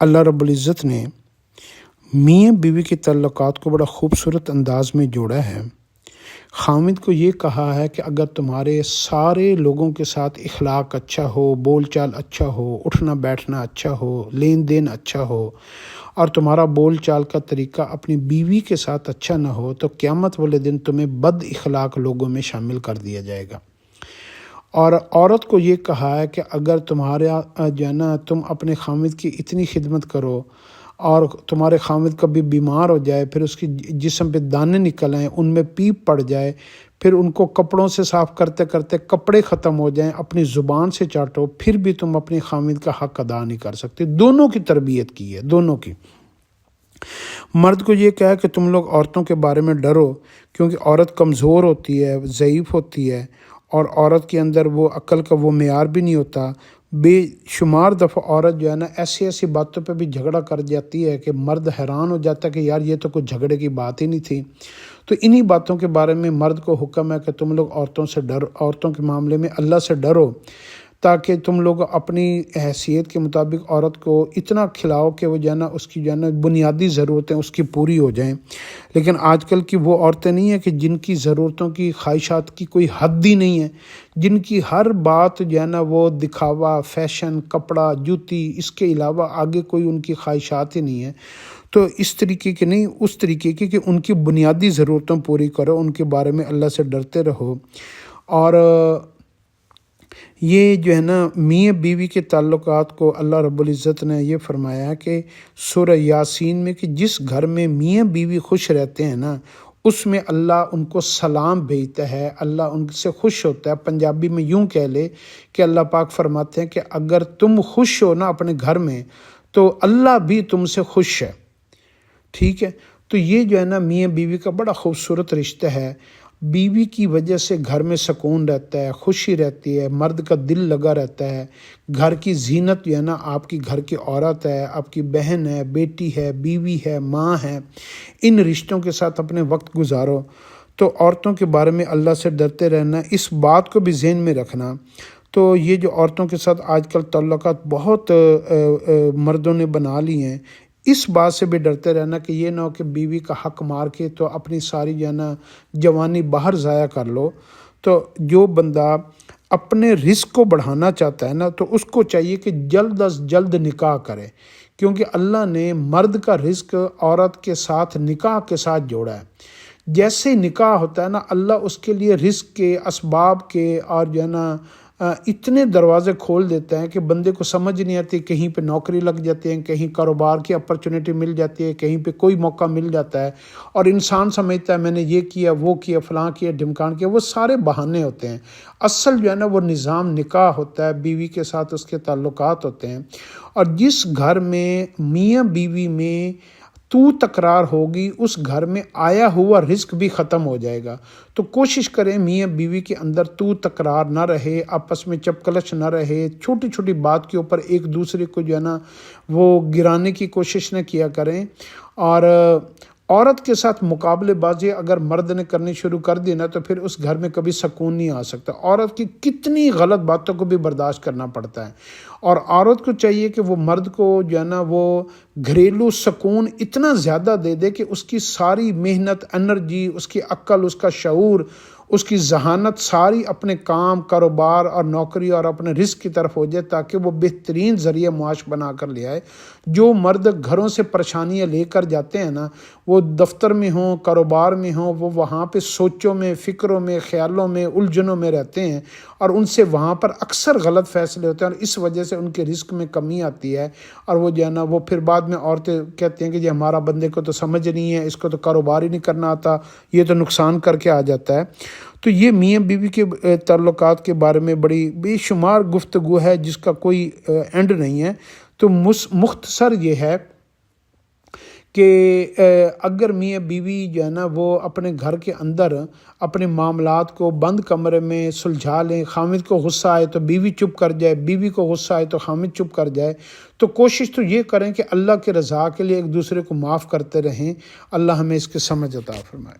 اللہ رب العزت نے میاں بیوی کے تعلقات کو بڑا خوبصورت انداز میں جوڑا ہے۔ خاوند کو یہ کہا ہے کہ اگر تمہارے سارے لوگوں کے ساتھ اخلاق اچھا ہو، بول چال اچھا ہو، اٹھنا بیٹھنا اچھا ہو، لین دین اچھا ہو، اور تمہارا بول چال کا طریقہ اپنی بیوی کے ساتھ اچھا نہ ہو، تو قیامت والے دن تمہیں بد اخلاق لوگوں میں شامل کر دیا جائے گا۔ اور عورت کو یہ کہا ہے کہ اگر تمہارا جو ہے نا تم اپنے خاوند کی اتنی خدمت کرو اور تمہارے خاوند کبھی بیمار ہو جائے، پھر اس کی جسم پہ دانے نکل آئیں، ان میں پیپ پڑ جائے، پھر ان کو کپڑوں سے صاف کرتے کرتے کپڑے ختم ہو جائیں، اپنی زبان سے چاٹو، پھر بھی تم اپنی خاوند کا حق ادا نہیں کر سکتے۔ دونوں کی تربیت کی ہے، دونوں کی۔ مرد کو یہ کہا کہ تم لوگ عورتوں کے بارے میں ڈرو، کیونکہ عورت کمزور ہوتی ہے، ضعیف ہوتی ہے، اور عورت کے اندر وہ عقل کا وہ معیار بھی نہیں ہوتا۔ بے شمار دفعہ عورت جو ہے نا ایسی باتوں پہ بھی جھگڑا کر جاتی ہے کہ مرد حیران ہو جاتا ہے کہ یار یہ تو کوئی جھگڑے کی بات ہی نہیں تھی۔ تو انہی باتوں کے بارے میں مرد کو حکم ہے کہ تم لوگ عورتوں کے معاملے میں اللہ سے ڈرو، تاکہ تم لوگ اپنی حیثیت کے مطابق عورت کو اتنا کھلاؤ کہ وہ جو ہے نا اس کی جو ہے نا بنیادی ضرورتیں اس کی پوری ہو جائیں۔ لیکن آج کل کی وہ عورتیں نہیں ہیں کہ جن کی ضرورتوں کی خواہشات کی کوئی حد ہی نہیں ہے، جن کی ہر بات جو ہے نا وہ دکھاوا، فیشن، کپڑا، جوتی، اس کے علاوہ آگے کوئی ان کی خواہشات ہی نہیں ہے۔ تو اس طریقے کے نہیں، اس طریقے کی کہ ان کی بنیادی ضرورتوں پوری کرو، ان کے بارے میں اللہ سے ڈرتے رہو۔ اور یہ جو ہے نا میاں بیوی کے تعلقات کو اللہ رب العزت نے یہ فرمایا کہ سورہ یاسین میں کہ جس گھر میں میاں بیوی خوش رہتے ہیں نا، اس میں اللہ ان کو سلام بھیجتا ہے، اللہ ان سے خوش ہوتا ہے۔ پنجابی میں یوں کہہ لے کہ اللہ پاک فرماتے ہیں کہ اگر تم خوش ہو نا اپنے گھر میں، تو اللہ بھی تم سے خوش ہے۔ ٹھیک ہے، تو یہ جو ہے نا میاں بیوی کا بڑا خوبصورت رشتہ ہے۔ بیوی کی وجہ سے گھر میں سکون رہتا ہے، خوشی رہتی ہے، مرد کا دل لگا رہتا ہے۔ گھر کی زینت جو ہے نا آپ کی گھر کی عورت ہے، آپ کی بہن ہے، بیٹی ہے، بیوی ہے، ماں ہے۔ ان رشتوں کے ساتھ اپنے وقت گزارو۔ تو عورتوں کے بارے میں اللہ سے ڈرتے رہنا، اس بات کو بھی ذہن میں رکھنا۔ تو یہ جو عورتوں کے ساتھ آج کل تعلقات بہت مردوں نے بنا لی ہیں، اس بات سے بھی ڈرتے رہنا کہ یہ نہ ہو کہ بیوی کا حق مار کے تو اپنی ساری جو ہے نا جوانی باہر ضائع کر لو۔ تو جو بندہ اپنے رزق کو بڑھانا چاہتا ہے نا، تو اس کو چاہیے کہ جلد از جلد نکاح کرے، کیونکہ اللہ نے مرد کا رزق عورت کے ساتھ نکاح کے ساتھ جوڑا ہے۔ جیسے نکاح ہوتا ہے نا، اللہ اس کے لیے رزق کے، اسباب کے، اور جو ہے نا اتنے دروازے کھول دیتا ہے کہ بندے کو سمجھ نہیں آتی، کہیں پہ نوکری لگ جاتی ہے، کہیں کاروبار کی اپرچونیٹی مل جاتی ہے، کہیں پہ کوئی موقع مل جاتا ہے، اور انسان سمجھتا ہے میں نے یہ کیا، وہ کیا، فلاں کیا، ڈھمکان کیا۔ وہ سارے بہانے ہوتے ہیں۔ اصل جو ہے نا وہ نظام نکاح ہوتا ہے، بیوی کے ساتھ اس کے تعلقات ہوتے ہیں۔ اور جس گھر میں میاں بیوی میں تو تکرار ہوگی، اس گھر میں آیا ہوا رزق بھی ختم ہو جائے گا۔ تو کوشش کریں میاں بیوی کے اندر تو تکرار نہ رہے، آپس میں چپکلش نہ رہے، چھوٹی چھوٹی بات کے اوپر ایک دوسرے کو جو ہے نا وہ گرانے کی کوشش نہ کیا کریں۔ اور عورت کے ساتھ مقابلے بازی اگر مرد نے کرنی شروع کر دی نا، تو پھر اس گھر میں کبھی سکون نہیں آ سکتا۔ عورت کی کتنی غلط باتوں کو بھی برداشت کرنا پڑتا ہے، اور عورت کو چاہیے کہ وہ مرد کو جو ہے نا وہ گھریلو سکون اتنا زیادہ دے دے کہ اس کی ساری محنت، انرجی، اس کی عقل، اس کا شعور، اس کی ذہانت ساری اپنے کام، کاروبار اور نوکری اور اپنے رزق کی طرف ہو جائے، تاکہ وہ بہترین ذریعہ معاش بنا کر لے آئے۔ جو مرد گھروں سے پریشانیاں لے کر جاتے ہیں نا، وہ دفتر میں ہوں، کاروبار میں ہوں، وہ وہاں پہ سوچوں میں، فکروں میں، خیالوں میں، الجھنوں میں رہتے ہیں، اور ان سے وہاں پر اکثر غلط فیصلے ہوتے ہیں، اور اس وجہ سے ان کے رزق میں کمی آتی ہے۔ اور وہ جو ہے نا وہ پھر بعد میں عورتیں کہتی ہیں کہ جی ہمارا بندے کو تو سمجھ نہیں ہے، اس کو تو کاروبار ہی نہیں کرنا آتا، یہ تو نقصان کر کے آ جاتا ہے۔ تو یہ میاں بیوی کے تعلقات کے بارے میں بڑی بے شمار گفتگو ہے، جس کا کوئی اینڈ نہیں ہے۔ تو مختصر یہ ہے کہ اگر میاں بیوی جو ہے نا وہ اپنے گھر کے اندر اپنے معاملات کو بند کمرے میں سلجھا لیں، خامد کو غصہ آئے تو بیوی چپ کر جائے، بیوی کو غصہ آئے تو خامد چپ کر جائے، تو کوشش تو یہ کریں کہ اللہ کے رضا کے لیے ایک دوسرے کو معاف کرتے رہیں۔ اللہ ہمیں اس کی سمجھ عطا فرمائے۔